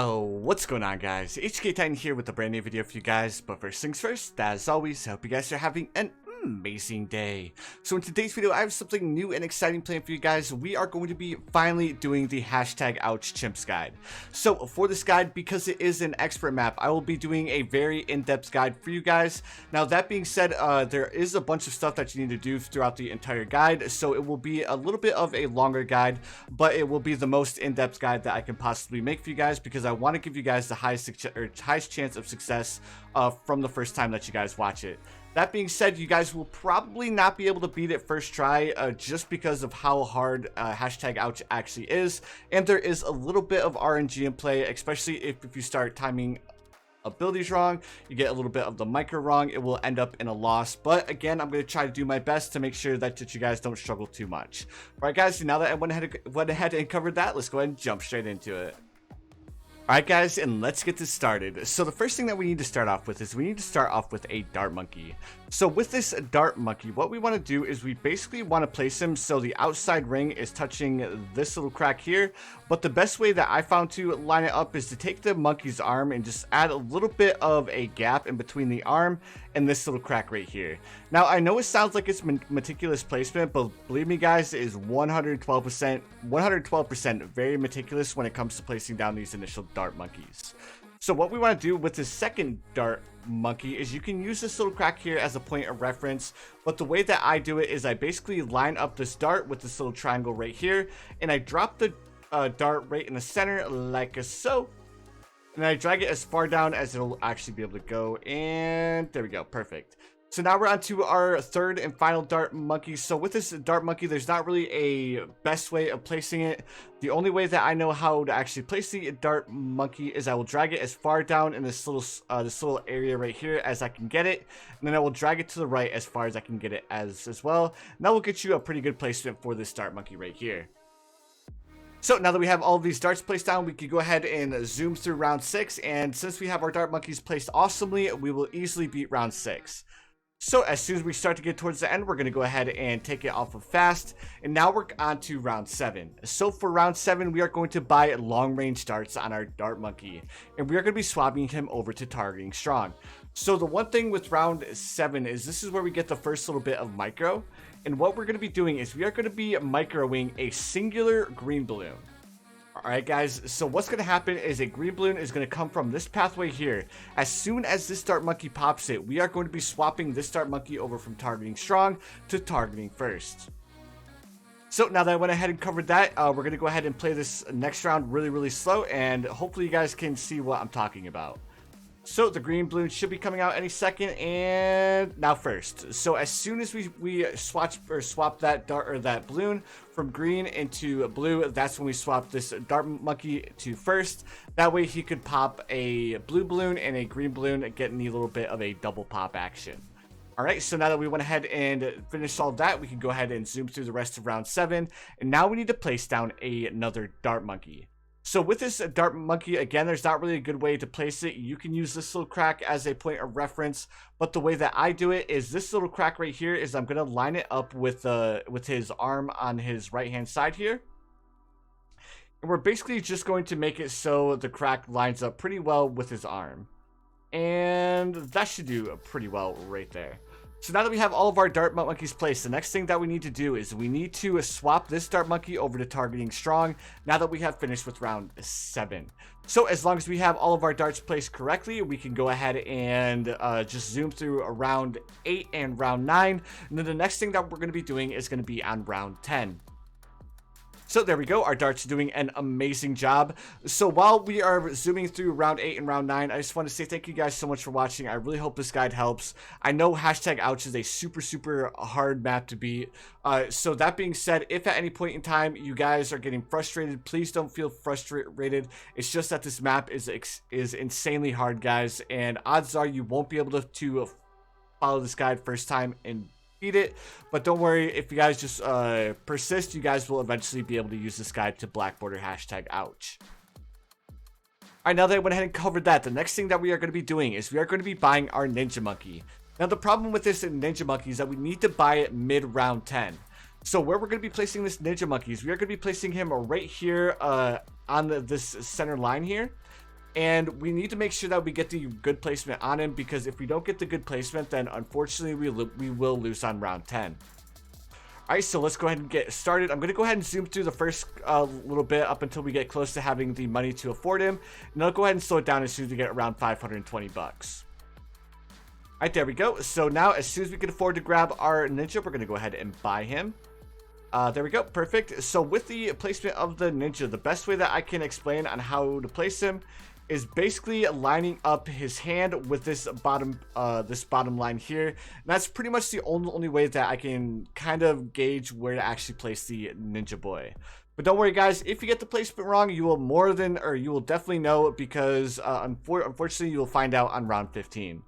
Oh, what's going on, guys? HK Titan here with a brand new video for you guys. But first things first, as always, I hope you guys are having an amazing day. So in today's video, I have something new and exciting planned for you guys. We are going to be finally doing the #ouch chimps guide. So for this guide, because it is an expert map, I will be doing a very in-depth guide for you guys. Now that being said, there is a bunch of stuff that you need to do throughout the entire guide, so it will be a little bit of a longer guide, but it will be the most in-depth guide that I can possibly make for you guys, because I want to give you guys the highest chance of success from the first time that you guys watch it. That being said, you guys will probably not be able to beat it first try, just because of how hard #ouch actually is, and there is a little bit of RNG in play, especially if you start timing abilities wrong, you get a little bit of the micro wrong, it will end up in a loss. But again, I'm going to try to do my best to make sure that you guys don't struggle too much. Alright guys, now that I went ahead and covered that, let's go ahead and jump straight into it. Alright guys, and let's get this started. So the first thing that we need to start off with is we need to start off with a dart monkey. So with this dart monkey, what we want to do is we basically want to place him so the outside ring is touching this little crack here. But the best way that I found to line it up is to take the monkey's arm and just add a little bit of a gap in between the arm and this little crack right here. Now I know it sounds like it's meticulous placement, but believe me guys, it is 112% very meticulous when it comes to placing down these initial dart monkeys. So what we want to do with the second dart monkey is you can use this little crack here as a point of reference, but the way that I do it is I basically line up this dart with this little triangle right here, and I drop the dart right in the center like so, and I drag it as far down as it'll actually be able to go, and there we go, perfect. So now we're on to our third and final dart monkey. So with this dart monkey, there's not really a best way of placing it. The only way that I know how to actually place the dart monkey is I will drag it as far down in this little area right here as I can get it, and then I will drag it to the right as far as I can get it as well. And that will get you a pretty good placement for this dart monkey right here. So now that we have all of these darts placed down, we can go ahead and zoom through round 6, and since we have our dart monkeys placed awesomely, we will easily beat round 6. So as soon as we start to get towards the end, we're going to go ahead and take it off of fast. And now we're on to round 7. So for round 7, we are going to buy long range darts on our dart monkey, and we are going to be swapping him over to targeting strong. So the one thing with round 7 is this is where we get the first little bit of micro. And what we're going to be doing is we are going to be microing a singular green balloon. Alright guys, so what's going to happen is a green balloon is going to come from this pathway here. As soon as this dart monkey pops it, we are going to be swapping this dart monkey over from targeting strong to targeting first. So now that I went ahead and covered that, we're going to go ahead and play this next round really slow, and hopefully you guys can see what I'm talking about. So the green balloon should be coming out any second, and now first. So as soon as we swap that dart or that balloon from green into blue, that's when we swap this dart monkey to first. That way he could pop a blue balloon and a green balloon, getting a little bit of a double pop action. Alright, so now that we went ahead and finished all that, we can go ahead and zoom through the rest of round 7. And now we need to place down another dart monkey. So with this dart monkey, again, there's not really a good way to place it. You can use this little crack as a point of reference, but the way that I do it is this little crack right here is I'm going to line it up with his arm on his right hand side here. And we're basically just going to make it so the crack lines up pretty well with his arm. And that should do pretty well right there. So now that we have all of our dart monkeys placed, the next thing that we need to do is we need to swap this dart monkey over to targeting strong now that we have finished with round 7. So as long as we have all of our darts placed correctly, we can go ahead and just zoom through round 8 and round 9. And then the next thing that we're going to be doing is going to be on round 10. So there we go, our darts are doing an amazing job. So while we are zooming through round 8 and round 9, I just want to say thank you guys so much for watching. I really hope this guide helps. I know #ouch is a super hard map to beat. So that being said, if at any point in time you guys are getting frustrated, please don't feel frustrated. It's just that this map is insanely hard, guys, and odds are you won't be able to follow this guide first time and beat it, but don't worry, if you guys just persist, you guys will eventually be able to use this guide to black border #ouch. Alright, now that I went ahead and covered that, the next thing that we are going to be doing is we are going to be buying our ninja monkey. Now the problem with this ninja monkey is that we need to buy it mid round 10. So where we're going to be placing this ninja monkey is we are going to be placing him right here on this center line here. And we need to make sure that we get the good placement on him, because if we don't get the good placement, then unfortunately we will lose on round 10. Alright, so let's go ahead and get started. I'm going to go ahead and zoom through the first little bit up until we get close to having the money to afford him. And I'll go ahead and slow it down as soon as we get around 520 bucks. Alright, there we go. So now as soon as we can afford to grab our ninja, we're going to go ahead and buy him. There we go. Perfect. So with the placement of the ninja, the best way that I can explain on how to place him is basically lining up his hand with this bottom line here. And that's pretty much the only way that I can kind of gauge where to actually place the ninja boy. But don't worry, guys, if you get the placement wrong, you will definitely know, because unfortunately you will find out on round 15.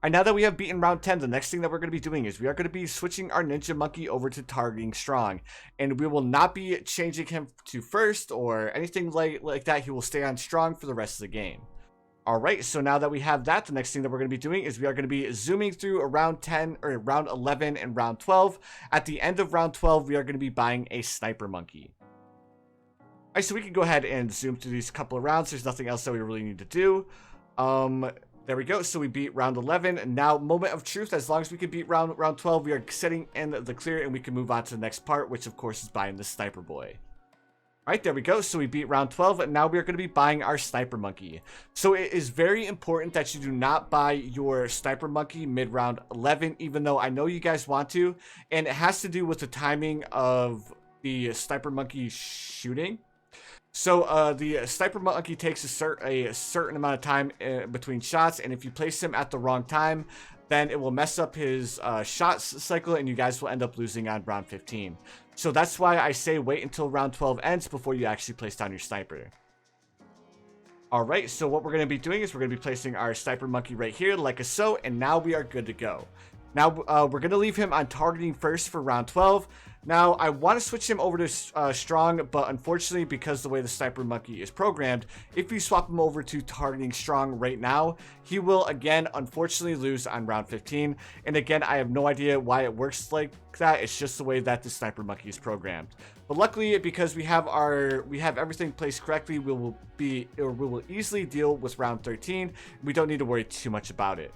Alright, now that we have beaten round 10, the next thing that we're going to be doing is we are going to be switching our ninja monkey over to targeting strong. And we will not be changing him to first or anything like that. He will stay on strong for the rest of the game. Alright, so now that we have that, the next thing that we're going to be doing is we are going to be zooming through around 10 or round 11 and round 12. At the end of round 12, we are going to be buying a sniper monkey. Alright, so we can go ahead and zoom through these couple of rounds. There's nothing else that we really need to do. There we go. So we beat round 11. And now, moment of truth. As long as we can beat round 12, we are sitting in the clear, and we can move on to the next part, which of course is buying the sniper boy. Alright, there we go. So we beat round 12, and now we are going to be buying our sniper monkey. So it is very important that you do not buy your sniper monkey mid-round 11, even though I know you guys want to. And it has to do with the timing of the sniper monkey shooting. So the sniper monkey takes a certain amount of time between shots, and if you place him at the wrong time, then it will mess up his shot cycle, and you guys will end up losing on round 15. So that's why I say wait until round 12 ends before you actually place down your sniper. Alright, so what we're going to be doing is we're going to be placing our sniper monkey right here, like so, and now we are good to go. Now, we're going to leave him on targeting first for round 12. Now, I want to switch him over to strong, but unfortunately, because the way the sniper monkey is programmed, if you swap him over to targeting strong right now, he will, again, unfortunately lose on round 15. And again, I have no idea why it works like that. It's just the way that the sniper monkey is programmed. But luckily, because we have everything placed correctly, we will easily deal with round 13. We don't need to worry too much about it.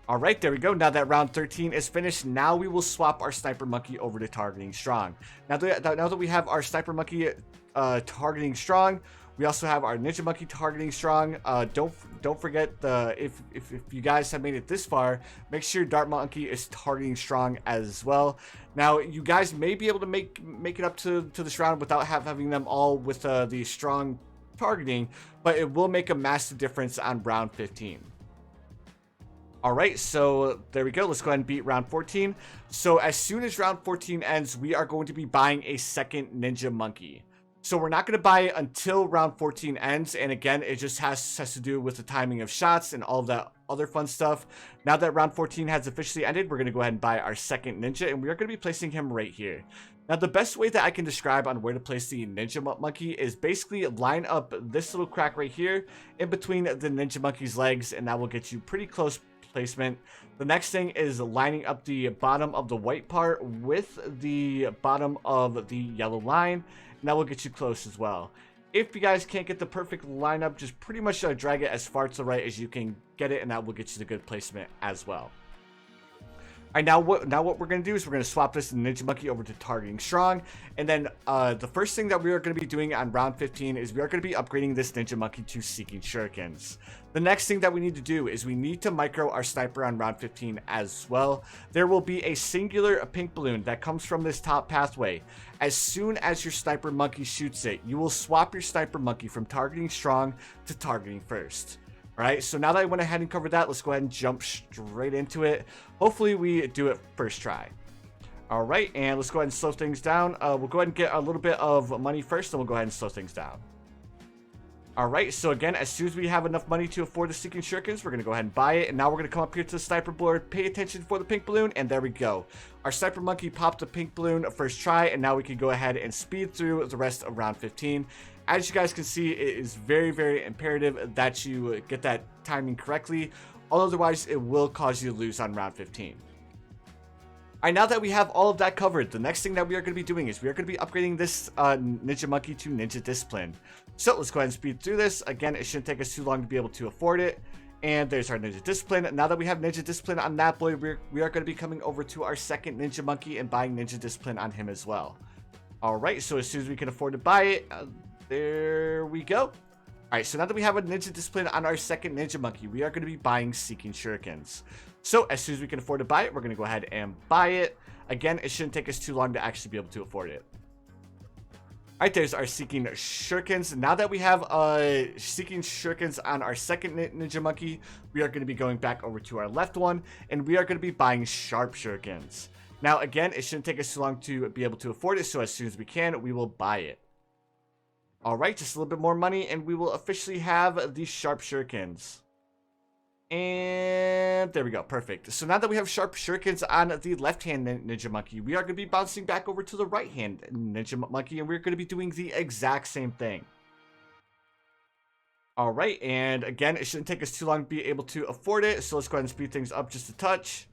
Alright, there we go. Now that round 13 is finished, now we will swap our sniper monkey over to targeting strong. Now that we have our sniper monkey targeting strong, we also have our ninja monkey targeting strong. Don't forget, if you guys have made it this far, make sure dart monkey is targeting strong as well. Now you guys may be able to make it up to this round without having them all with the strong targeting, but it will make a massive difference on round 15. Alright, so there we go. Let's go ahead and beat round 14. So as soon as round 14 ends, we are going to be buying a second ninja monkey. So we're not going to buy it until round 14 ends. And again, it just has to do with the timing of shots and all of that other fun stuff. Now that round 14 has officially ended, we're going to go ahead and buy our second ninja. And we are going to be placing him right here. Now, the best way that I can describe on where to place the ninja monkey is basically line up this little crack right here in between the ninja monkey's legs. And that will get you pretty close placement. The next thing is lining up the bottom of the white part with the bottom of the yellow line, and that will get you close as well. If you guys can't get the perfect lineup, just pretty much drag it as far to the right as you can get it, and that will get you the good placement as well. Alright, now what we're going to do is we're going to swap this ninja monkey over to targeting strong. And then the first thing that we are going to be doing on round 15 is we are going to be upgrading this ninja monkey to seeking shurikens. The next thing that we need to do is we need to micro our sniper on round 15 as well. There will be a singular pink balloon that comes from this top pathway. As soon as your sniper monkey shoots it, you will swap your sniper monkey from targeting strong to targeting first. Alright, so now that I went ahead and covered that, let's go ahead and jump straight into it. Hopefully we do it first try. Alright, and let's go ahead and slow things down. We'll go ahead and get a little bit of money first, then we'll go ahead and slow things down. Alright, so again, as soon as we have enough money to afford the Seeking Shurikens, we're going to go ahead and buy it. And now we're going to come up here to the sniper board, pay attention for the pink balloon, and there we go. Our sniper monkey popped the pink balloon first try, and now we can go ahead and speed through the rest of round 15. As you guys can see, it is very, very imperative that you get that timing correctly. Otherwise, it will cause you to lose on round 15. Alright, now that we have all of that covered, the next thing that we are going to be doing is we are going to be upgrading this Ninja Monkey to Ninja Discipline. So let's go ahead and speed through this. Again, it shouldn't take us too long to be able to afford it. And there's our Ninja Discipline. Now that we have Ninja Discipline on that boy, we are going to be coming over to our second Ninja Monkey and buying Ninja Discipline on him as well. Alright, so as soon as we can afford to buy it, there we go. Alright, so now that we have a Ninja Discipline on our second Ninja Monkey, we are going to be buying Seeking Shurikens. So as soon as we can afford to buy it, we're going to go ahead and buy it. Again, it shouldn't take us too long to actually be able to afford it. Alright, there's our Seeking Shurikens. Now that we have Seeking Shurikens on our second Ninja Monkey, we are going to be going back over to our left one, and we are going to be buying Sharp Shurikens. Now again, it shouldn't take us too long to be able to afford it, so as soon as we can, we will buy it. Alright, just a little bit more money, and we will officially have the Sharp Shurikens. And there we go, perfect. So now that we have Sharp Shurikens on the left-hand Ninja Monkey, we are going to be bouncing back over to the right-hand Ninja Monkey, and we're going to be doing the exact same thing. Alright, and again, it shouldn't take us too long to be able to afford it, so let's go ahead and speed things up just a touch.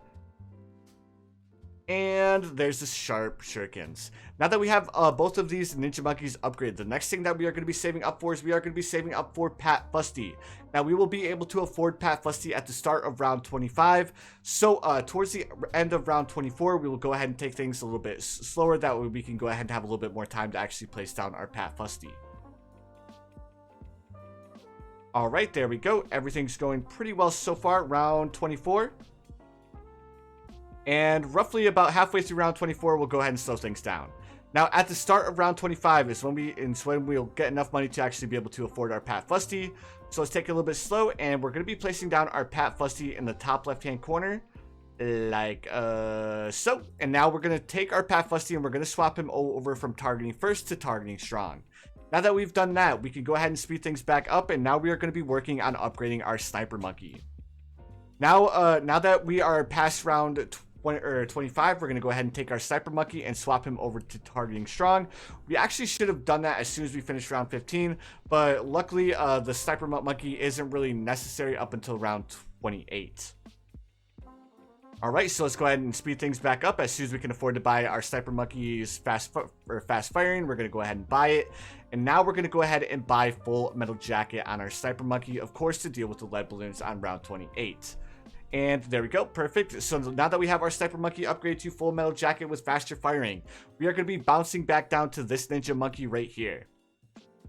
And there's the Sharp Shurikens. Now that we have both of these Ninja Monkeys upgraded, the next thing that we are going to be saving up for is we are going to be saving up for Pat Fusty. Now we will be able to afford Pat Fusty at the start of round 25. So towards the end of round 24, we will go ahead and take things a little bit slower. That way we can go ahead and have a little bit more time to actually place down our Pat Fusty. Alright, there we go. Everything's going pretty well so far. Round 24. And roughly about halfway through round 24, we'll go ahead and slow things down. Now, at the start of round 25 is when we'll get enough money to actually be able to afford our Pat Fusty. So let's take it a little bit slow, and we're going to be placing down our Pat Fusty in the top left-hand corner, like so. And now we're going to take our Pat Fusty, and we're going to swap him over from targeting first to targeting strong. Now that we've done that, we can go ahead and speed things back up, and now we are going to be working on upgrading our Sniper Monkey. Now, now that we are past round 25, we're going to go ahead and take our Sniper Monkey and swap him over to targeting strong. We actually should have done that as soon as we finished round 15, but luckily the Sniper Monkey isn't really necessary up until round 28. Alright, so let's go ahead and speed things back up. As soon as we can afford to buy our Sniper Monkey's fast firing, we're going to go ahead and buy it. And now we're going to go ahead and buy full metal jacket on our Sniper Monkey, of course, to deal with the lead balloons on round 28. And there we go, perfect. So now that we have our Sniper Monkey upgraded to full metal jacket with faster firing, we are going to be bouncing back down to this Ninja Monkey right here.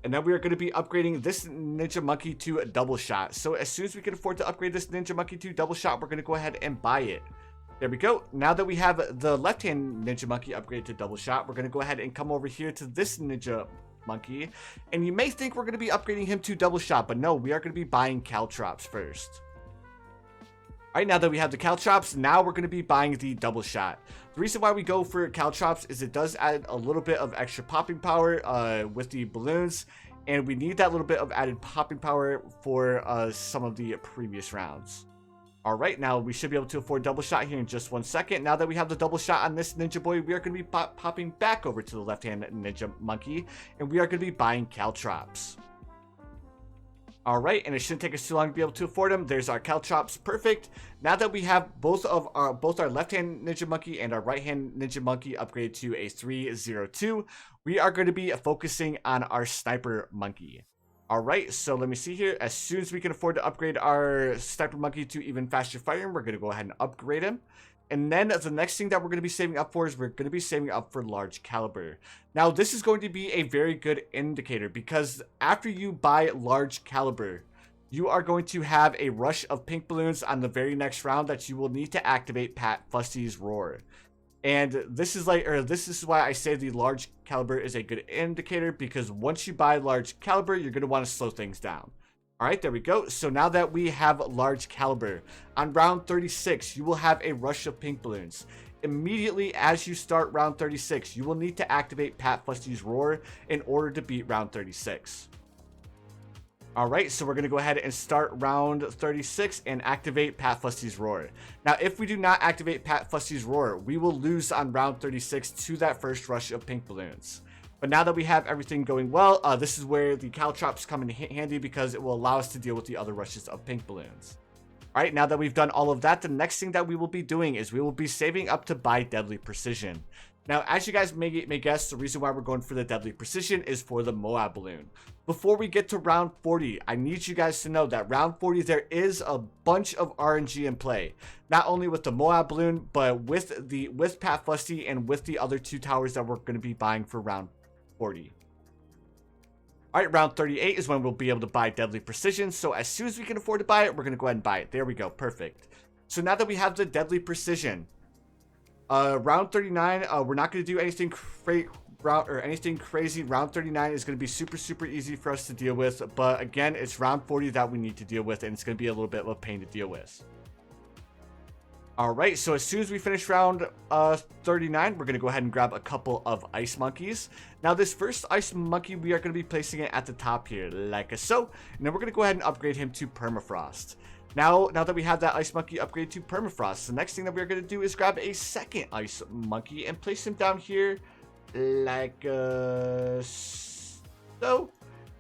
And then we are going to be upgrading this Ninja Monkey to a double shot. So as soon as we can afford to upgrade this Ninja Monkey to double shot, we're going to go ahead and buy it. There we go. Now that we have the left-hand Ninja Monkey upgraded to double shot, we're going to go ahead and come over here to this Ninja Monkey. And you may think we're going to be upgrading him to double shot, but no, we are going to be buying Caltrops first. Alright, now that we have the Caltrops, now we're going to be buying the double shot. The reason why we go for Caltrops is it does add a little bit of extra popping power with the balloons, and we need that little bit of added popping power for some of the previous rounds. Alright, now we should be able to afford double shot here in just 1 second. Now that we have the double shot on this Ninja Boy, we are going to be popping back over to the left-hand Ninja Monkey, and we are going to be buying Caltrops. Alright, and it shouldn't take us too long to be able to afford them. There's our Caltrops, perfect. Now that we have both our left-hand Ninja Monkey and our right-hand Ninja Monkey upgraded to a 302, we are going to be focusing on our Sniper Monkey. Alright, so let me see here. As soon as we can afford to upgrade our Sniper Monkey to even faster firing, we're going to go ahead and upgrade him. And then the next thing that we're going to be saving up for is we're going to be saving up for large caliber. Now, this is going to be a very good indicator because after you buy large caliber, you are going to have a rush of pink balloons on the very next round that you will need to activate Pat Fusty's Roar. And this is why I say the large caliber is a good indicator, because once you buy large caliber, you're going to want to slow things down. Alright, there we go. So now that we have large caliber, on round 36, you will have a rush of pink balloons. Immediately as you start round 36, you will need to activate Pat Fusty's Roar in order to beat round 36. Alright, so we're going to go ahead and start round 36 and activate Pat Fusty's Roar. Now, if we do not activate Pat Fusty's Roar, we will lose on round 36 to that first rush of pink balloons. But now that we have everything going well, this is where the Caltrops come in handy because it will allow us to deal with the other rushes of pink balloons. All right, now that we've done all of that, the next thing that we will be doing is we will be saving up to buy Deadly Precision. Now, as you guys may guess, the reason why we're going for the Deadly Precision is for the Moab Balloon. Before we get to round 40, I need you guys to know that round 40, there is a bunch of RNG in play. Not only with the Moab Balloon, but with Pat Fusty and with the other 2 towers that we're going to be buying for round 40. Alright, round 38 is when we'll be able to buy Deadly Precision. So as soon as we can afford to buy it, we're going to go ahead and buy it. There we go. Perfect. So now that we have the Deadly Precision, round 39, we're not going to do anything crazy. Round 39 is going to be super easy for us to deal with. But again, it's round 40 that we need to deal with, and it's going to be a little bit of a pain to deal with. Alright, so as soon as we finish round 39, we're going to go ahead and grab a couple of ice monkeys. Now, this first ice monkey, we are going to be placing it at the top here, like so. And then we're going to go ahead and upgrade him to Permafrost. Now that we have that ice monkey upgrade to Permafrost, the next thing that we're going to do is grab a second ice monkey and place him down here, like so.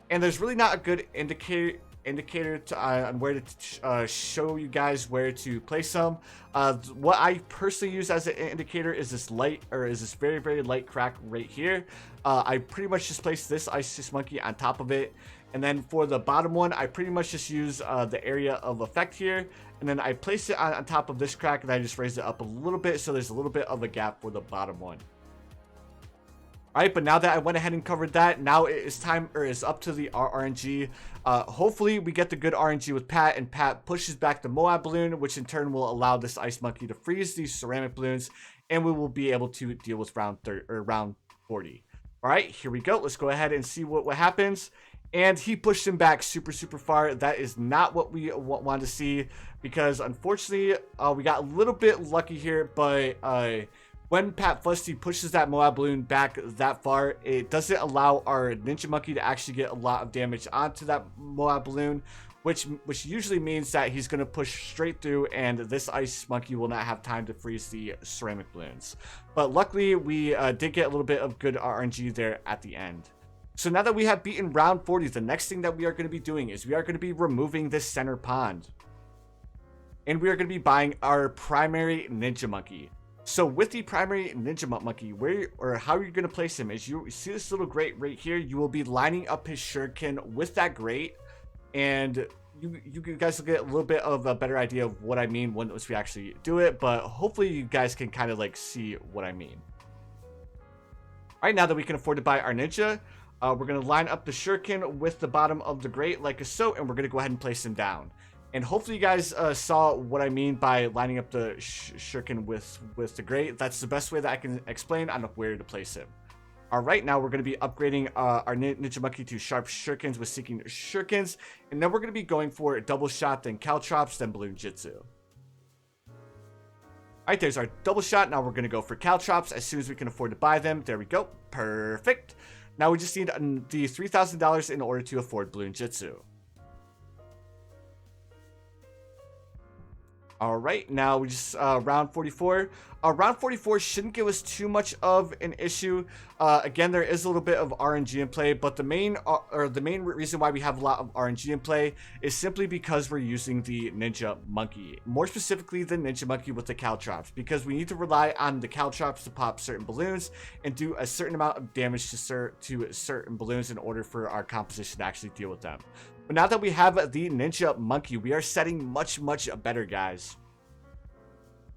And there's really not a good indicator to, on where to show you guys where to place them. What I personally use as an indicator is this very light crack right here. I pretty much just place this ice monkey on top of it, and then for the bottom one, I pretty much just use the area of effect here, and then I place it on top of this crack, and I just raise it up a little bit so there's a little bit of a gap for the bottom one. Alright, but now that I went ahead and covered that, now it is time, or it's up to the RNG. Hopefully we get the good RNG with Pat, and Pat pushes back the Moab Balloon, which in turn will allow this ice monkey to freeze these ceramic balloons, and we will be able to deal with round 40. Alright, here we go. Let's go ahead and see what happens. And he pushed him back super far. That is not what we want to see, because unfortunately we got a little bit lucky here, but when Pat Fusty pushes that Moab Balloon back that far, it doesn't allow our Ninja Monkey to actually get a lot of damage onto that Moab Balloon, which usually means that he's going to push straight through, and this Ice Monkey will not have time to freeze the ceramic balloons. But luckily, we did get a little bit of good RNG there at the end. So now that we have beaten round 40, the next thing that we are going to be doing is we are going to be removing this center pond. And we are going to be buying our primary Ninja Monkey. So with the primary Ninja Monkey, how you're going to place him is you see this little grate right here. You will be lining up his shuriken with that grate, and you guys will get a little bit of a better idea of what I mean once we actually do it, but hopefully you guys can kind of like see what I mean. Alright, now that we can afford to buy our Ninja, we're going to line up the shuriken with the bottom of the grate like so, and we're going to go ahead and place him down. And hopefully you guys saw what I mean by lining up the shuriken with the grate. That's the best way that I can explain on where to place him. Alright, now we're going to be upgrading our Ninja Monkey to Sharp Shurikens with Seeking Shurikens. And then we're going to be going for Double Shot, then Caltrops, then Balloon Jitsu. Alright, there's our Double Shot. Now we're going to go for Caltrops as soon as we can afford to buy them. There we go. Perfect. Now we just need the $3,000 in order to afford Balloon Jitsu. Alright, now we just round 44. Round 44 shouldn't give us too much of an issue. Again, there is a little bit of RNG in play, but the main reason why we have a lot of RNG in play is simply because we're using the Ninja Monkey. More specifically, the Ninja Monkey with the Caltrops, because we need to rely on the Caltrops to pop certain balloons and do a certain amount of damage to certain balloons in order for our composition to actually deal with them. But now that we have the Ninja Monkey, we are setting much better, guys.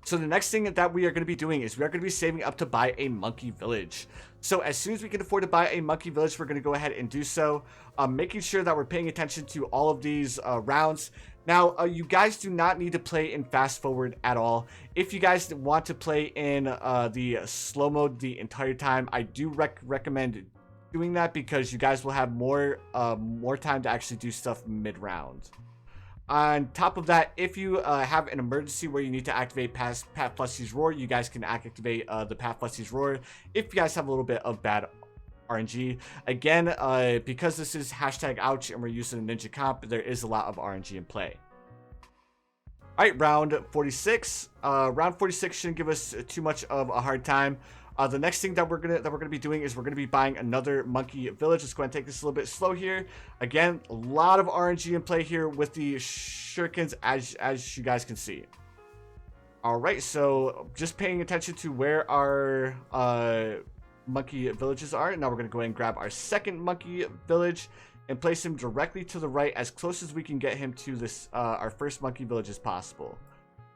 So the next thing that we are going to be doing is we are going to be saving up to buy a monkey village. So as soon as we can afford to buy a monkey village, we're going to go ahead and do so, making sure that we're paying attention to all of these rounds. Now, you guys do not need to play in fast forward at all. If you guys want to play in the slow mode the entire time, I do recommend doing that, because you guys will have more time to actually do stuff mid-round. On top of that, if you have an emergency where you need to activate Pat Fusty's Roar, you guys can activate the Pat Fusty's Roar if you guys have a little bit of bad RNG. Again, because this is #ouch and we're using a Ninja comp, there is a lot of RNG in play. Alright, round 46. Round 46 shouldn't give us too much of a hard time. The next thing that we're gonna be doing is we're gonna be buying another monkey village. Let's go ahead and take this a little bit slow here. Again, a lot of RNG in play here with the shurikens, as you guys can see. All right, so just paying attention to where our monkey villages are. Now we're gonna go ahead and grab our second monkey village and place him directly to the right, as close as we can get him to this our first monkey village as possible.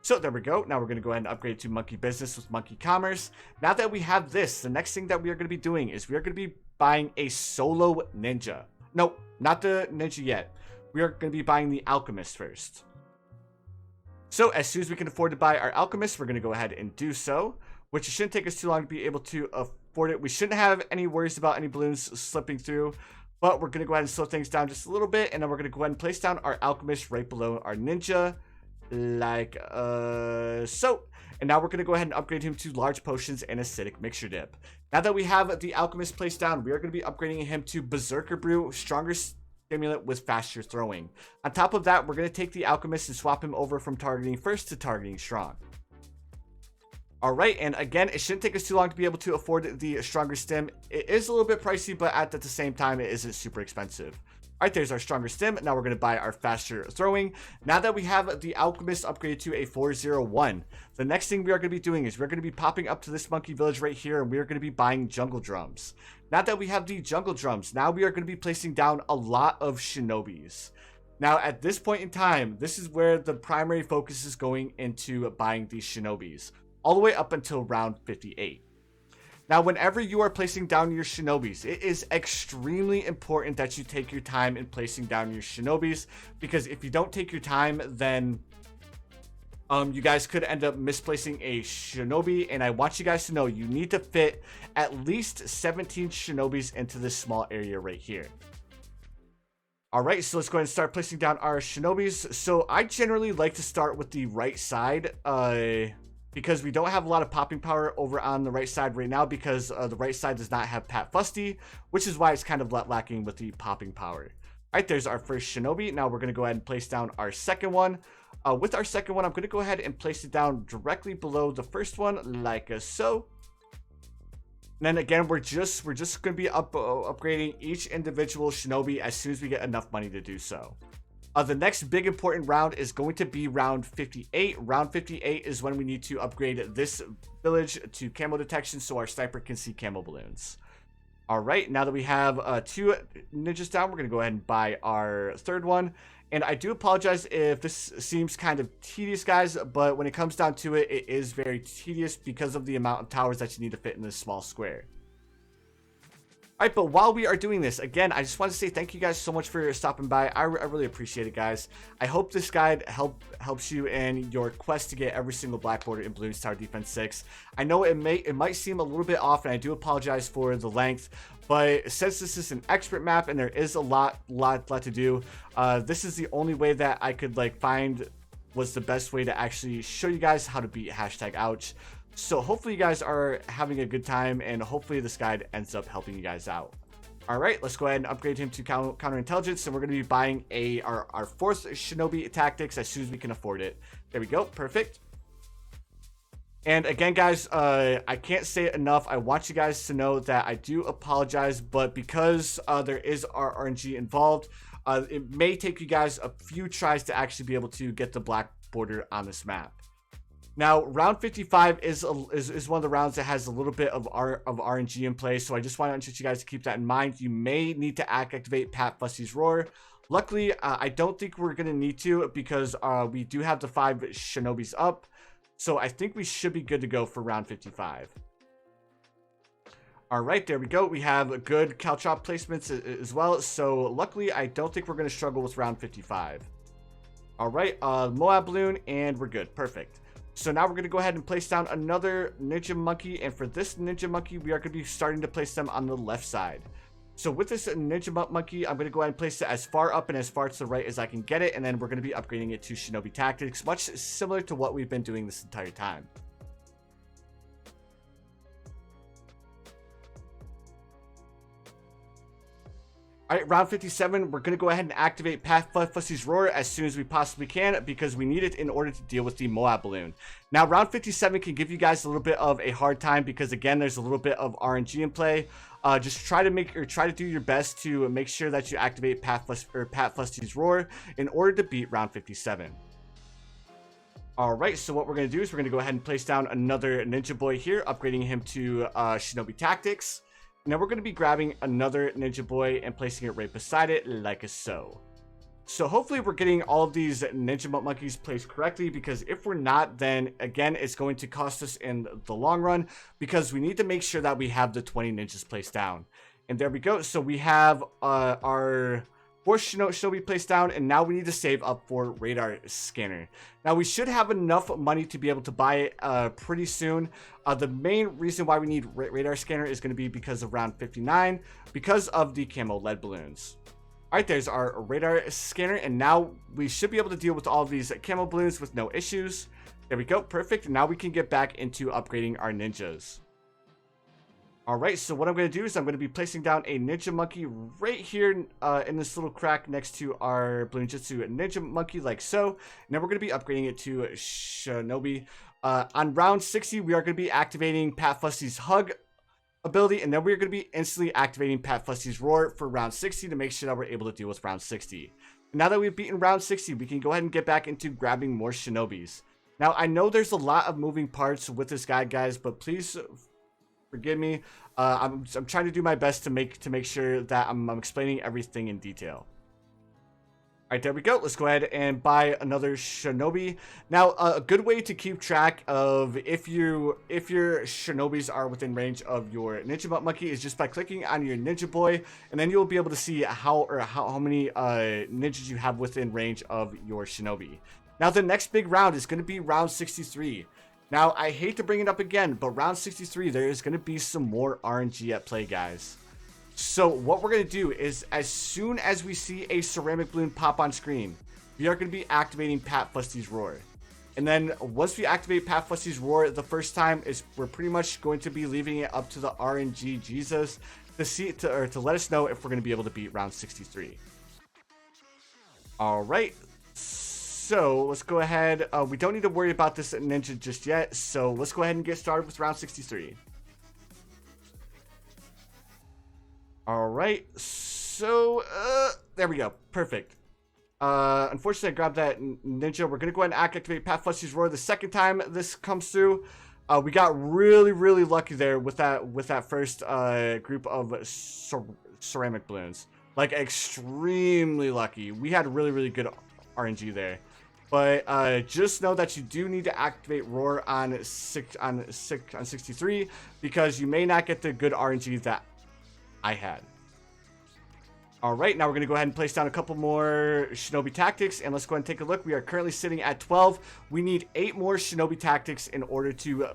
So there we go. Now we're going to go ahead and upgrade to monkey business with monkey commerce. Now that we have this, the next thing that we are going to be doing is we are going to be buying a solo ninja. No, not the ninja yet. We are going to be buying the alchemist first. So as soon as we can afford to buy our alchemist, we're going to go ahead and do so, which it shouldn't take us too long to be able to afford it. We shouldn't have any worries about any balloons slipping through, but we're going to go ahead and slow things down just a little bit, and then we're going to go ahead and place down our alchemist right below our ninja. Like so. And now we're going to go ahead and upgrade him to large potions and acidic mixture dip. Now that we have the alchemist placed down, we are going to be upgrading him to berserker brew, stronger stimulant with faster throwing. On top of that, we're going to take the alchemist and swap him over from targeting first to targeting strong. All right, and again, it shouldn't take us too long to be able to afford the stronger stim. It is a little bit pricey, but at the same time, it isn't super expensive. All right, there's our stronger stim. Now we're going to buy our faster throwing. Now that we have the alchemist upgraded to a 401, the next thing we are going to be doing is we're going to be popping up to this monkey village right here, and we are going to be buying jungle drums. Now that we have the jungle drums, now we are going to be placing down a lot of shinobis. Now at this point in time, this is where the primary focus is going into buying these shinobis, all the way up until round 58. Now, whenever you are placing down your shinobis, it is extremely important that you take your time in placing down your shinobis, because if you don't take your time, then you guys could end up misplacing a shinobi, and I want you guys to know you need to fit at least 17 shinobis into this small area right here. All right, so let's go ahead and start placing down our shinobis. So I generally like to start with the right side, because we don't have a lot of popping power over on the right side right now, because the right side does not have Pat Fusty, which is why it's kind of lacking with the popping power. All right, there's our first shinobi. Now we're going to go ahead and place down our second one. With our second one, I'm going to go ahead and place it down directly below the first one, like so. And then again, we're just going to be upgrading each individual shinobi as soon as we get enough money to do so. The next big important round is going to be round 58. Round 58 is when we need to upgrade this village to camo detection so our sniper can see camo balloons. All right, now that we have 2 ninjas down, we're going to go ahead and buy our third one. And I do apologize if this seems kind of tedious, guys, but when it comes down to it, it is very tedious because of the amount of towers that you need to fit in this small square. All right, but while we are doing this, again, I just want to say thank you guys so much for stopping by. I really appreciate it, guys. I hope this guide helps you in your quest to get every single black border in Bloons Tower Defense 6. I know it might seem a little bit off, and I do apologize for the length, but since this is an expert map and there is a lot to do, this is the only way that I could find was the best way to actually show you guys how to beat #ouch. So hopefully you guys are having a good time, and hopefully this guide ends up helping you guys out. All right, let's go ahead and upgrade him to counterintelligence, and we're going to be buying our fourth shinobi tactics as soon as we can afford it. There we go, perfect. And again, guys, I can't say it enough. I want you guys to know that I do apologize, but because there is our RNG involved, it may take you guys a few tries to actually be able to get the black border on this map. Now, round 55 is one of the rounds that has a little bit of RNG in play, so I just want you guys to keep that in mind. You may need to activate Pat Fussy's Roar. Luckily, I don't think we're going to need to, because we do have the 5 shinobis up, so I think we should be good to go for round 55. All right, there we go. We have good Caltrop placements as well, so luckily, I don't think we're going to struggle with round 55. All right, Moab balloon, and we're good. Perfect. So now we're going to go ahead and place down another ninja monkey, and for this ninja monkey, we are going to be starting to place them on the left side. So with this ninja monkey, I'm going to go ahead and place it as far up and as far to the right as I can get it, and then we're going to be upgrading it to shinobi tactics, much similar to what we've been doing this entire time. All right, round 57, we're going to go ahead and activate Pat Fussy's Roar as soon as we possibly can because we need it in order to deal with the Moab Balloon. Now, round 57 can give you guys a little bit of a hard time because, again, there's a little bit of RNG in play. Just try to do your best to make sure that you activate Pat Fussy's Roar in order to beat round 57. All right, so what we're going to do is we're going to go ahead and place down another Ninja Boy here, upgrading him to Shinobi Tactics. Now we're going to be grabbing another Ninja Boy and placing it right beside it like so. So hopefully we're getting all of these Ninja Monkeys placed correctly, because if we're not, then again, it's going to cost us in the long run because we need to make sure that we have the 20 ninjas placed down. And there we go. So we have our 4 Shinobi placed down, and now we need to save up for Radar Scanner. Now we should have enough money to be able to buy it pretty soon. The main reason why we need Radar Scanner is going to be because of round 59, because of the camo lead balloons. All right, there's our Radar Scanner, and now we should be able to deal with all of these camo balloons with no issues. There we go, perfect. Now we can get back into upgrading our ninjas. Alright, so what I'm going to do is I'm going to be placing down a Ninja Monkey right here in this little crack next to our Bloonjitsu Ninja Monkey, like so. And then we're going to be upgrading it to Shinobi. On round 60, we are going to be activating Pat Fussy's Hug ability, and then we're going to be instantly activating Pat Fussy's Roar for round 60 to make sure that we're able to deal with round 60. Now that we've beaten round 60, we can go ahead and get back into grabbing more Shinobis. Now, I know there's a lot of moving parts with this guide, guys, but please forgive me. I'm trying to do my best to make sure that I'm explaining everything in detail. All right, there we go. Let's go ahead and buy another Shinobi. Now, a good way to keep track of if your Shinobis are within range of your Ninja Monkey is just by clicking on your Ninja Boy, and then you'll be able to see how many ninjas you have within range of your Shinobi. Now, the next big round is going to be round 63. Now, I hate to bring it up again, but round 63, there is going to be some more RNG at play, guys. So what we're going to do is, as soon as we see a ceramic balloon pop on screen, we are going to be activating Pat Fussy's Roar. And then once we activate Pat Fussy's Roar the first time, we're pretty much going to be leaving it up to the RNG Jesus to let us know if we're going to be able to beat round 63. All right. So let's go ahead. We don't need to worry about this ninja just yet. So let's go ahead and get started with round 63. All right. So there we go. Perfect. Unfortunately, I grabbed that ninja. We're going to go ahead and activate Pat Fussy's Roar the second time this comes through. We got really lucky there with that first group of ceramic balloons. Like, extremely lucky. We had really good RNG there. But just know that you do need to activate Roar on 63 because you may not get the good RNG that I had. All right, now we're going to go ahead and place down a couple more Shinobi Tactics, and let's go ahead and take a look. We are currently sitting at 12. We need 8 more Shinobi Tactics in order to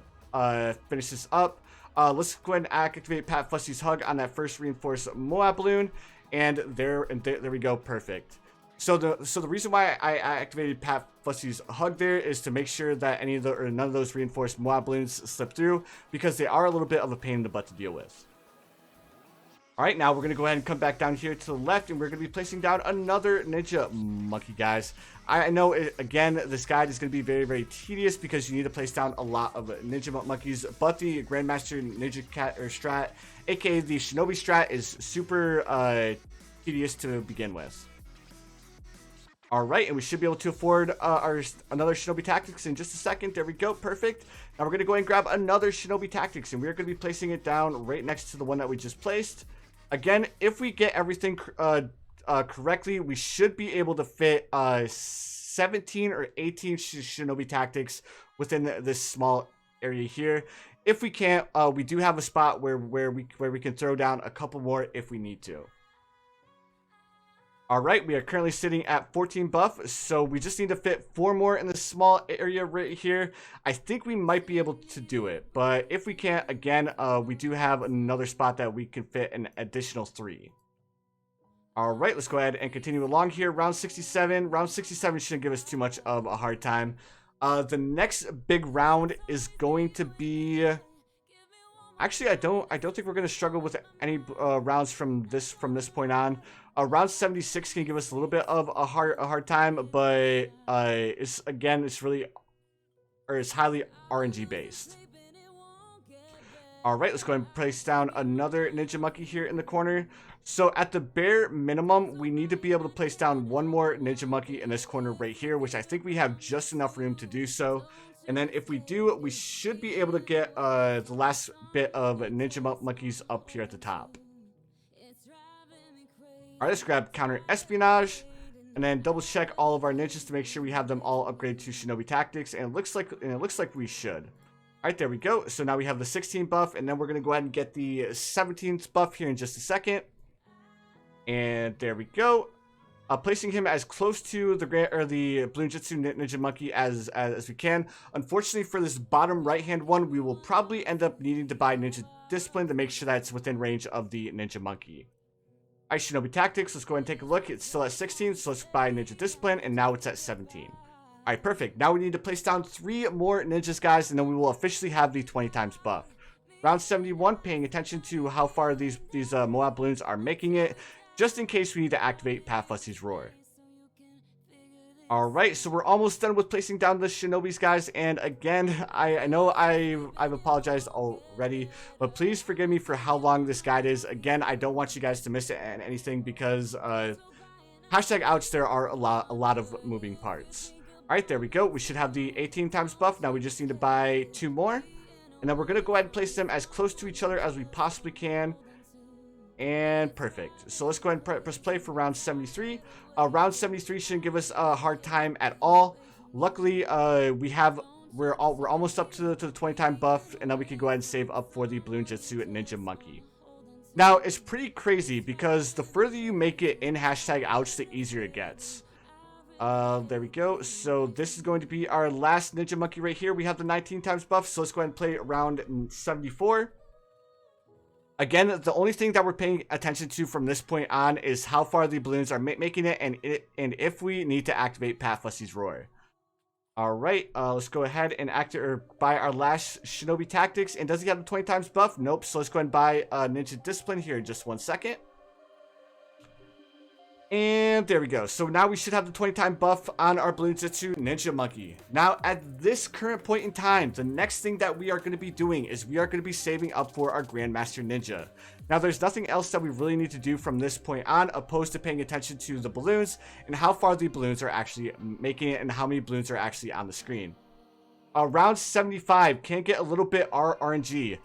finish this up. Let's go ahead and activate Pat Fussy's Hug on that first reinforced Moab balloon, and there we go, perfect. So the reason why I activated Pat Fussy's Hug there is to make sure that none of those reinforced Moab balloons slip through, because they are a little bit of a pain in the butt to deal with. All right, now we're going to go ahead and come back down here to the left, and we're going to be placing down another Ninja Monkey, guys. I know, again, this guide is going to be very tedious because you need to place down a lot of Ninja Monkeys, but the Grandmaster Ninja strat, aka the Shinobi strat, is super tedious to begin with. All right, and we should be able to afford another Shinobi Tactics in just a second. There we go, perfect. Now we're going to go ahead and grab another Shinobi Tactics, and we're going to be placing it down right next to the one that we just placed. Again, if we get everything correctly, we should be able to fit 17 or 18 Shinobi Tactics within this small area here. If we can't, we do have a spot where we can throw down a couple more if we need to. All right, we are currently sitting at 14 buff, so we just need to fit 4 more in this small area right here. I think we might be able to do it, but if we can't, again, we do have another spot that we can fit an additional 3. All right, let's go ahead and continue along here. Round 67. Round 67 shouldn't give us too much of a hard time. The next big round is going to be Actually, I don't think we're gonna struggle with any rounds from this point on. Round 76 can give us a little bit of a hard time, but it's really, or it's highly RNG based. All right, let's go ahead and place down another Ninja Monkey here in the corner. So at the bare minimum, we need to be able to place down one more Ninja Monkey in this corner right here, which I think we have just enough room to do so. And then if we do, we should be able to get the last bit of Ninja Monkeys up here at the top. All right, let's grab Counter Espionage and then double check all of our ninjas to make sure we have them all upgraded to Shinobi Tactics. And it looks like we should. All right, there we go. So now we have the 16 buff, and then we're going to go ahead and get the 17th buff here in just a second. And there we go. Placing him as close to the Bloonjitsu Ninja Monkey as we can. Unfortunately, for this bottom right-hand one, we will probably end up needing to buy Ninja Discipline to make sure that it's within range of the Ninja Monkey. All right, Shinobi Tactics, let's go ahead and take a look. It's still at 16, so let's buy Ninja Discipline, and now it's at 17. All right, perfect. Now we need to place down 3 more ninjas, guys, and then we will officially have the 20 times buff. Round 71, paying attention to how far these Moab Bloons are making it, just in case we need to activate Pat Fussy's Roar. Alright, so we're almost done with placing down the Shinobis, guys, and again, I know I've apologized already, but please forgive me for how long this guide is. Again, I don't want you guys to miss it and anything because, hashtag ouch, there are a lot of moving parts. Alright, there we go. We should have the 18 times buff. Now we just need to buy 2 more, and then we're going to go ahead and place them as close to each other as we possibly can. And perfect. So let's go ahead and press play for round 73. Round 73 shouldn't give us a hard time at all. Luckily, we're almost up to the 20 time buff, and then we can go ahead and save up for the Bloonjitsu Ninja Monkey. Now it's pretty crazy because the further you make it in hashtag ouch, the easier it gets. There we go. So this is going to be our last Ninja Monkey right here. We have the 19 times buff, so let's go ahead and play round 74. Again, the only thing that we're paying attention to from this point on is how far the balloons are making it, and if we need to activate Pat Fussy's Roar. All right, let's go ahead and buy our last Shinobi Tactics. And does he have the 20 times buff? Nope. So let's go ahead and buy Ninja Discipline here in just 1 second. And there we go. So now we should have the 20 time buff on our Bloonjitsu Ninja Monkey. Now, at this current point in time, the next thing that we are going to be doing is we are going to be saving up for our Grandmaster Ninja. Now, there's nothing else that we really need to do from this point on, opposed to paying attention to the balloons and how far the balloons are actually making it and how many balloons are actually on the screen. Round 75 can get a little bit RNG.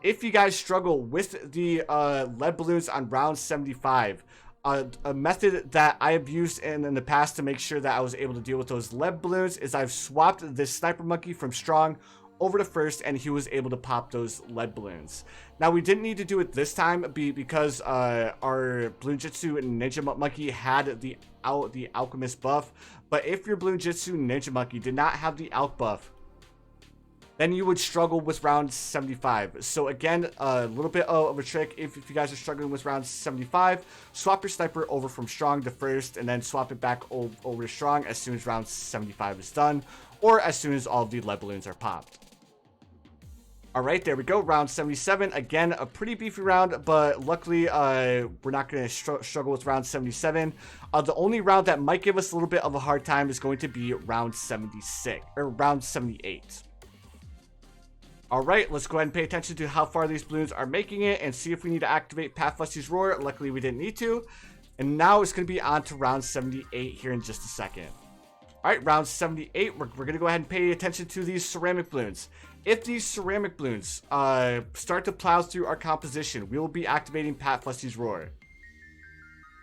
If you guys struggle with the lead balloons on round 75, a method that I have used in the past to make sure that I was able to deal with those lead balloons is I've swapped this Sniper Monkey from Strong over to First, and he was able to pop those lead balloons. Now, we didn't need to do it this time because our Bloonjitsu Ninja Monkey had the Alchemist buff, but if your Bloonjitsu Ninja Monkey did not have the Alch buff, then you would struggle with round 75. So again, a little bit of a trick. If you guys are struggling with round 75, swap your Sniper over from Strong to First, and then swap it back over to Strong as soon as round 75 is done, or as soon as all of the lead balloons are popped. All right, there we go. Round 77. Again, a pretty beefy round, but luckily we're not going to struggle with round 77. The only round that might give us a little bit of a hard time is going to be round 76 or round 78. All right, let's go ahead and pay attention to how far these balloons are making it and see if we need to activate Pat Fussy's Roar. Luckily, we didn't need to. And now it's going to be on to round 78 here in just a second. All right, round 78, we're going to go ahead and pay attention to these ceramic balloons. If these ceramic balloons start to plow through our composition, we will be activating Pat Fussy's Roar.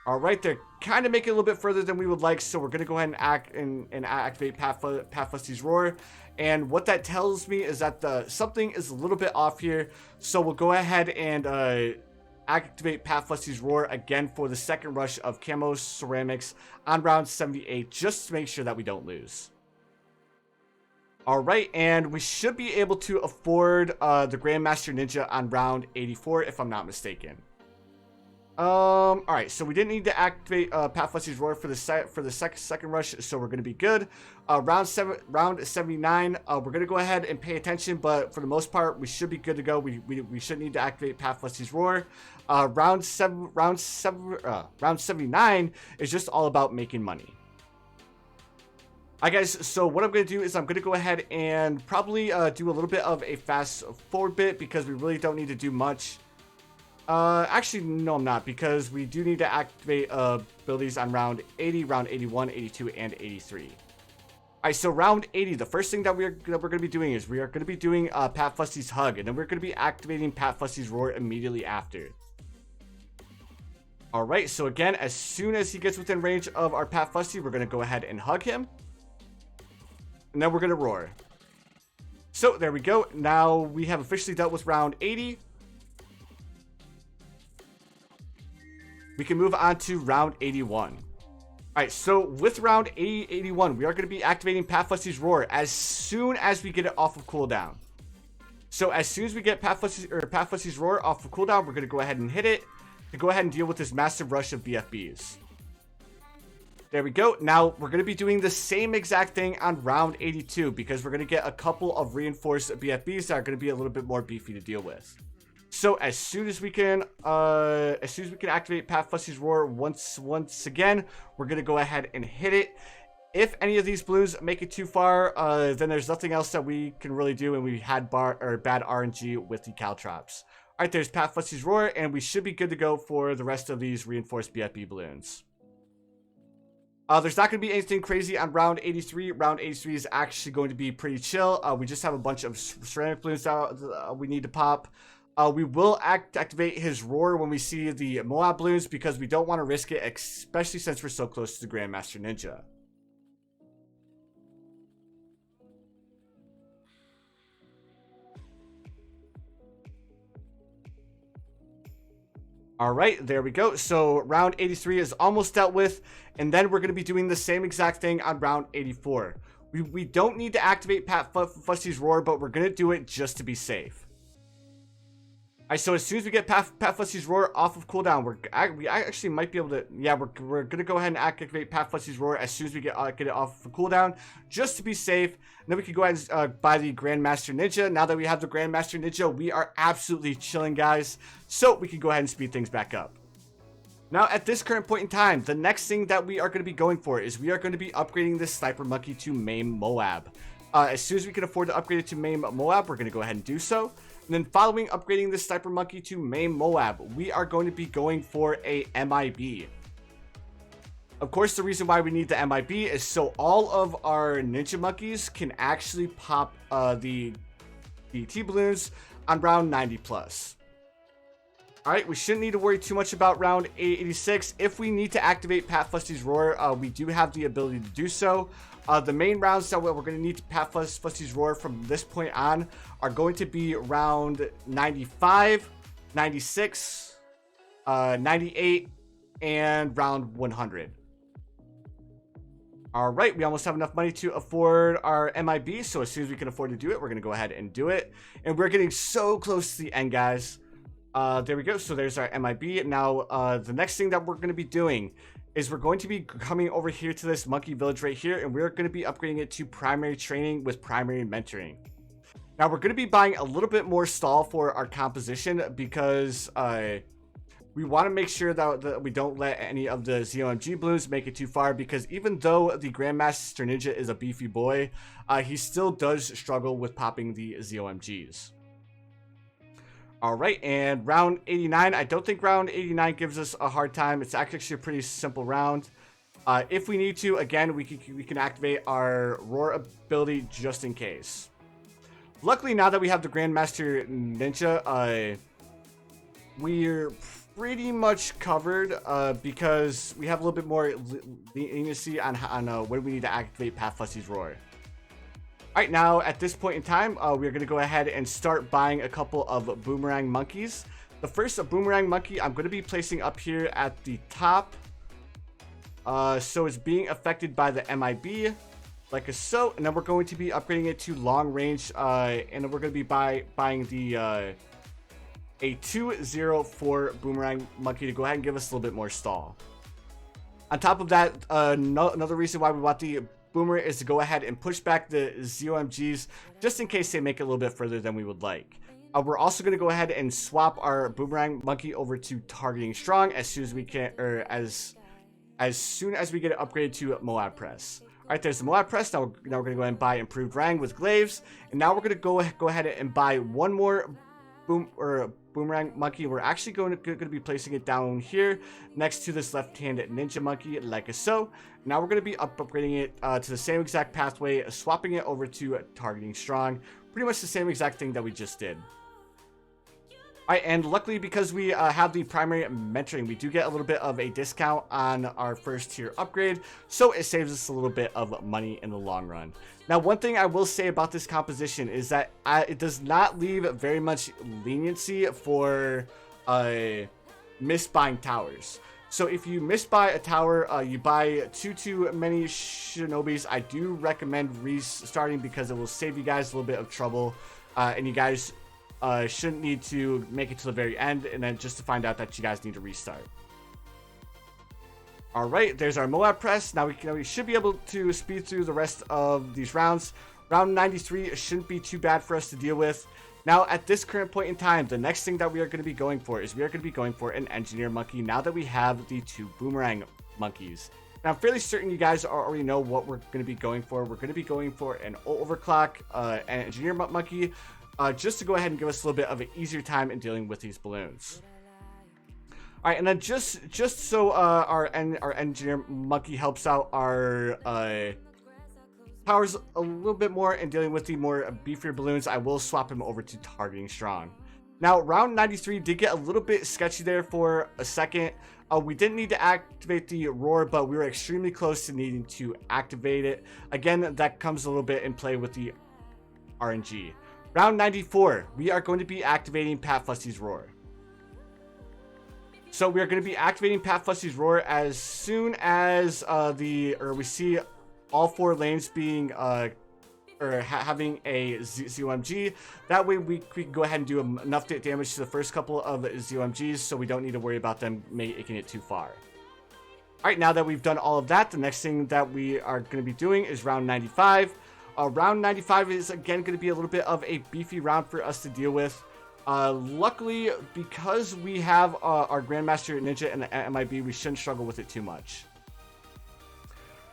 All right, they're kind of making it a little bit further than we would like, so we're going to go ahead and activate Pat Fussy's Roar. And what that tells me is that something is a little bit off here, so we'll go ahead and activate Pat Fussy's Roar again for the second rush of Camo Ceramics on round 78, just to make sure that we don't lose. All right, and we should be able to afford the Grandmaster Ninja on round 84, if I'm not mistaken. All right, so we didn't need to activate Pat Fussy's Roar for the second rush, so we're gonna be good. Round 79, we're gonna go ahead and pay attention, but for the most part, we should be good to go. We should need to activate Pat Fussy's Roar. Round 79 is just all about making money. Alright guys, so what I'm going to do is I'm going to go ahead and probably do a little bit of a fast forward bit because we really don't need to do much. Actually, no, I'm not, because we do need to activate abilities on round 80, round 81, 82, and 83. Alright, so round 80, the first thing that we're going to be doing is we are going to be doing Pat Fussy's Hug, and then we're going to be activating Pat Fussy's Roar immediately after. Alright, so again, as soon as he gets within range of our Pat Fussy, we're going to go ahead and hug him. And then we're going to roar. So there we go. Now we have officially dealt with round 80. We can move on to round 81. Alright, so with round 81, we are going to be activating Pat Fussy's Roar as soon as we get it off of cooldown. So as soon as we get Pat Fussy's Roar off of cooldown, we're going to go ahead and hit it to go ahead and deal with this massive rush of BFBs. There we go. Now, we're going to be doing the same exact thing on round 82 because we're going to get a couple of reinforced BFBs that are going to be a little bit more beefy to deal with. So, as soon as we can activate Pat Fussy's Roar once again, we're going to go ahead and hit it. If any of these Bloons make it too far, then there's nothing else that we can really do, and we had bad RNG with the Caltrops. Alright, there's Pat Fussy's Roar, and we should be good to go for the rest of these reinforced BFB Bloons. There's not going to be anything crazy on round 83. Round 83 is actually going to be pretty chill. We just have a bunch of ceramic Bloons that we need to pop. We will activate his Roar when we see the Moab Bloons because we don't want to risk it, especially since we're so close to the Grandmaster Ninja. Alright, there we go. So round 83 is almost dealt with, and then we're going to be doing the same exact thing on round 84. We don't need to activate Pat Fussy's Roar, but we're going to do it just to be safe. Alright, so as soon as we get Pat Fussy's Roar off of cooldown, we actually might be able to, yeah, we're going to go ahead and activate Pat Fussy's Roar as soon as we get it off of cooldown, just to be safe. And then we can go ahead and buy the Grandmaster Ninja. Now that we have the Grandmaster Ninja, we are absolutely chilling, guys. So we can go ahead and speed things back up. Now, at this current point in time, the next thing that we are going to be going for is we are going to be upgrading this Sniper Monkey to Maim Moab. As soon as we can afford to upgrade it to Maim Moab, we're going to go ahead and do so. And then following upgrading this Sniper Monkey to Maim Moab, we are going to be going for a MIB. Of course, the reason why we need the MIB is so all of our Ninja Monkeys can actually pop the T-Bloons on round 90 plus. Alright, we shouldn't need to worry too much about round 86. If we need to activate Pat Fussy's Roar, we do have the ability to do so. The main rounds that we're going to need to Pat Fussy's Roar from this point on are going to be round 95, 96, 98, and round 100. Alright, we almost have enough money to afford our MIB, so as soon as we can afford to do it, we're going to go ahead and do it. And we're getting so close to the end, guys. There we go. So there's our MIB. Now, the next thing that we're going to be doing is we're going to be coming over here to this monkey village right here, and we're going to be upgrading it to primary training with primary mentoring. Now, we're going to be buying a little bit more stall for our composition because we want to make sure that we don't let any of the ZOMG Bloons make it too far, because even though the Grandmaster Ninja is a beefy boy, he still does struggle with popping the ZOMGs. Alright, and round 89, I don't think round 89 gives us a hard time. It's actually a pretty simple round. If we need to, again, we can activate our Roar ability just in case. Luckily, now that we have the Grandmaster Ninja, we're pretty much covered because we have a little bit more leniency on when we need to activate Pat Fussy's Roar. Alright, now at this point in time, we're going to go ahead and start buying a couple of Boomerang Monkeys. The first Boomerang Monkey I'm going to be placing up here at the top. So it's being affected by the MIB, like so. And then we're going to be upgrading it to long range. And then we're going to be buying the a 2/0 Boomerang Monkey to go ahead and give us a little bit more stall. On top of that, another reason why we want the Boomer is to go ahead and push back the ZOMGs just in case they make it a little bit further than we would like. We're also going to go ahead and swap our Boomerang Monkey over to targeting strong as soon as we can, or as soon as we get it upgraded to Moab Press. Alright, there's the Moab Press. Now we're going to go ahead and buy improved Rang with glaives. And now we're going to go ahead and buy one more Boomerang Monkey. We're actually going to be placing it down here next to this left-handed Ninja Monkey, like so. Now we're going to be upgrading it to the same exact pathway, swapping it over to targeting strong. Pretty much the same exact thing that we just did. Alright, and luckily because we have the primary mentoring, we do get a little bit of a discount on our first tier upgrade, so it saves us a little bit of money in the long run. Now, one thing I will say about this composition is that it does not leave very much leniency for misbuying towers. So if you misbuy a tower, you buy too many Shinobis, I do recommend restarting because it will save you guys a little bit of trouble, and you guys shouldn't need to make it to the very end and then just to find out that you guys need to restart. Alright, there's our Moab Press. Now we should be able to speed through the rest of these rounds. Round 93 shouldn't be too bad for us to deal with. Now, at this current point in time, the next thing that we are going to be going for is we are going to be going for an Engineer Monkey now that we have the 2 Boomerang Monkeys. Now, I'm fairly certain you guys already know what we're going to be going for. We're going to be going for an Overclock, an Engineer Monkey, just to go ahead and give us a little bit of an easier time in dealing with these balloons. All right, and then just so our Engineer Monkey helps out our powers a little bit more in dealing with the more beefier balloons, I will swap him over to targeting strong. Now, round 93 did get a little bit sketchy there for a second. We didn't need to activate the roar, but we were extremely close to needing to activate it. Again, that comes a little bit in play with the RNG. Round 94, we are going to be activating Pat Fussy's Roar. So we are going to be activating Pat Fussy's Roar as soon as we see all 4 lanes being having a ZOMG. That way we can go ahead and do enough damage to the first couple of ZOMGs, so we don't need to worry about them making it too far. Alright, now that we've done all of that, the next thing that we are going to be doing is round 95. Round 95 is again going to be a little bit of a beefy round for us to deal with. Luckily, because we have our Grandmaster Ninja and the MIB, we shouldn't struggle with it too much.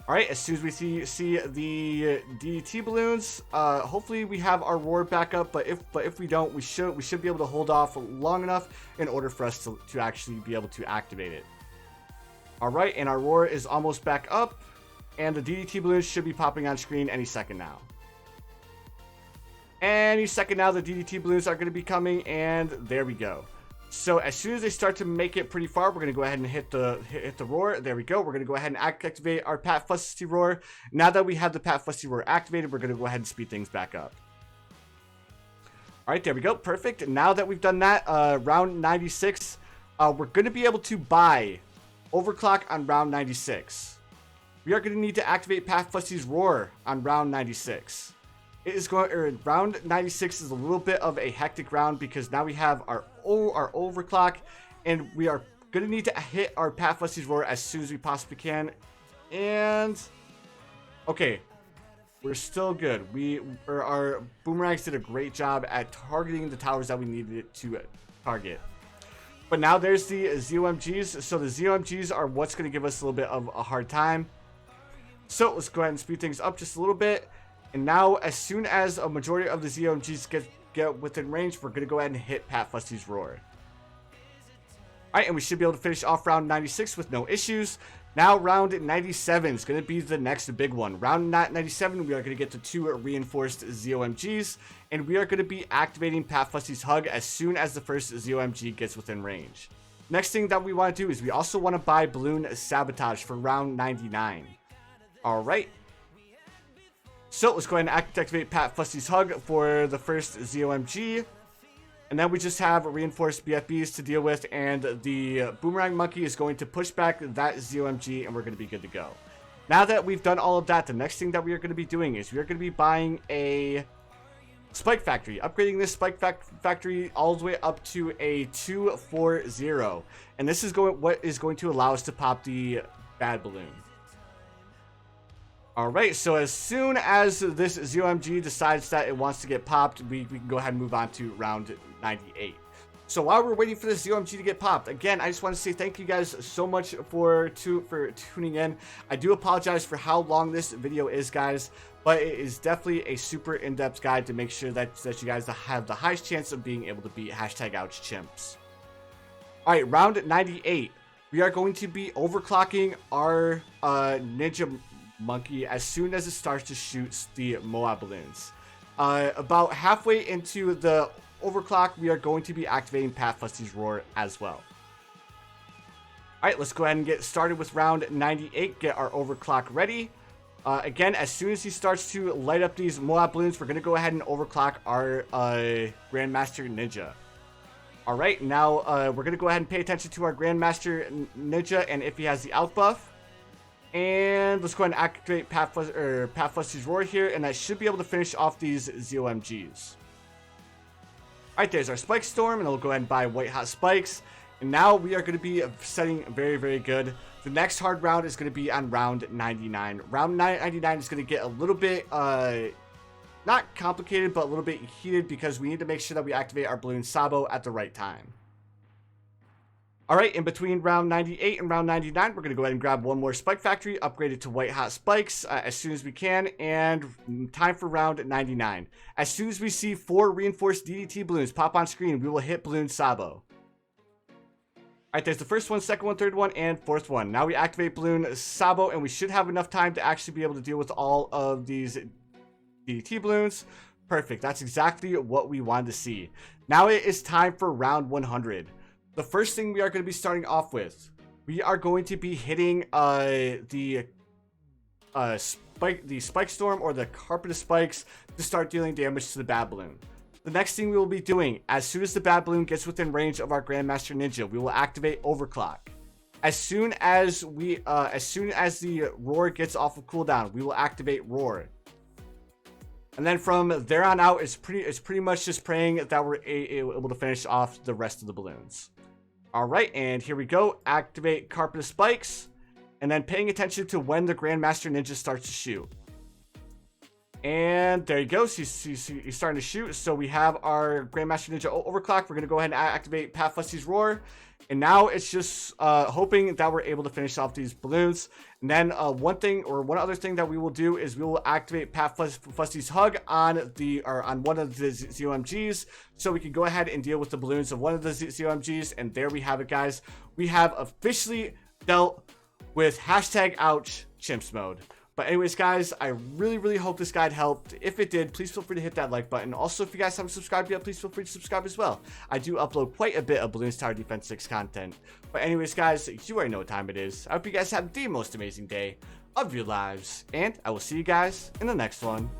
Alright, as soon as we see the DDT balloons, hopefully we have our roar back up, but if we don't, we should be able to hold off long enough in order for us to actually be able to activate it. Alright, and our roar is almost back up, and the DDT balloons should be popping on screen any second now. Any second now, the DDT balloons are going to be coming, and there we go. So as soon as they start to make it pretty far, we're going to go ahead and hit the roar. There we go. We're going to go ahead and activate our Pat Fussy Roar. Now that we have the Pat Fussy Roar activated, we're going to go ahead and speed things back up. All right, there we go. Perfect. Now that we've done that, round 96, we're going to be able to buy Overclock on round 96. We are going to need to activate Pat Fussy's Roar on round 96. It is round 96 is a little bit of a hectic round because now we have our Overclock, and we are going to need to hit our Pat Fussy's Roar as soon as we possibly can. And okay, we're still good. Our Boomerangs did a great job at targeting the towers that we needed it to target. But now there's the ZOMGs. So the ZOMGs are what's going to give us a little bit of a hard time. So let's go ahead and speed things up just a little bit. And now, as soon as a majority of the ZOMGs get within range, we're going to go ahead and hit Pat Fussy's Roar. Alright, and we should be able to finish off round 96 with no issues. Now, round 97 is going to be the next big one. Round 97, we are going to get the 2 reinforced ZOMGs, and we are going to be activating Pat Fussy's Hug as soon as the first ZOMG gets within range. Next thing that we want to do is we also want to buy Balloon Sabotage for round 99. Alright. So let's go ahead and activate Pat Fussy's Hug for the first ZOMG. And then we just have reinforced BFBs to deal with, and the Boomerang Monkey is going to push back that ZOMG, and we're going to be good to go. Now that we've done all of that, the next thing that we are going to be doing is we are going to be buying a Spike Factory. Upgrading this Spike Factory all the way up to a 240. And this is what is going to allow us to pop the bad balloon. Alright, so as soon as this ZOMG decides that it wants to get popped, we can go ahead and move on to round 98. So while we're waiting for this ZOMG to get popped, again, I just want to say thank you guys so much for tuning in. I do apologize for how long this video is, guys, but it is definitely a super in-depth guide to make sure that you guys have the highest chance of being able to beat #OuchChimps. Alright, round 98. We are going to be overclocking our Ninja Monkey as soon as it starts to shoot the Moab balloons. About halfway into the overclock, we are going to be activating Pat Fusty's Roar as well. Alright, let's go ahead and get started with round 98. Get our overclock ready. Again, as soon as he starts to light up these Moab balloons, we're going to go ahead and overclock our Grandmaster Ninja. Alright, now we're going to go ahead and pay attention to our Grandmaster Ninja and if he has the out buff. And let's go ahead and activate Pat Fusty's Roar here, and that should be able to finish off these ZOMGs. Alright, there's our Spike Storm, and we'll go ahead and buy White Hot Spikes. And now we are going to be setting very, very good. The next hard round is going to be on round 99. Round 99 is going to get a little bit, not complicated, but a little bit heated because we need to make sure that we activate our Bloons Sabo at the right time. Alright, in between round 98 and round 99, we're going to go ahead and grab one more Spike Factory, upgrade it to White Hot Spikes as soon as we can, and time for round 99. As soon as we see 4 reinforced DDT balloons pop on screen, we will hit Bloons Sabo. Alright, there's the first one, second one, third one, and fourth one. Now we activate Bloons Sabo, and we should have enough time to actually be able to deal with all of these DDT balloons. Perfect, that's exactly what we wanted to see. Now it is time for round 100. The first thing we are going to be starting off with, we are going to be hitting the Spike Storm or the Carpet of Spikes to start dealing damage to the bad balloon. The next thing we will be doing, as soon as the bad balloon gets within range of our Grandmaster Ninja, we will activate Overclock. As soon as the Roar gets off of cooldown, we will activate Roar. And then from there on out, it's pretty much just praying that we're able to finish off the rest of the balloons. Alright, and here we go. Activate Carpet of Spikes. And then paying attention to when the Grandmaster Ninja starts to shoot. And there he goes. He's starting to shoot. So we have our Grandmaster Ninja overclock. We're going to go ahead and activate Pat Fusty's Roar. And now it's just hoping that we're able to finish off these balloons. And then one other thing that we will do is we will activate Pat Fusty's Hug on one of the ZOMGs, so we can go ahead and deal with the balloons of one of the ZOMGs. And there we have it, guys. We have officially dealt with #OuchChimps mode. But anyways, guys, I really hope this guide helped. If it did, please feel free to hit that like button. Also, if you guys haven't subscribed yet, please feel free to subscribe as well. I do upload quite a bit of Bloons Tower Defense 6 content. But anyways, guys, you already know what time it is. I hope you guys have the most amazing day of your lives, and I will see you guys in the next one.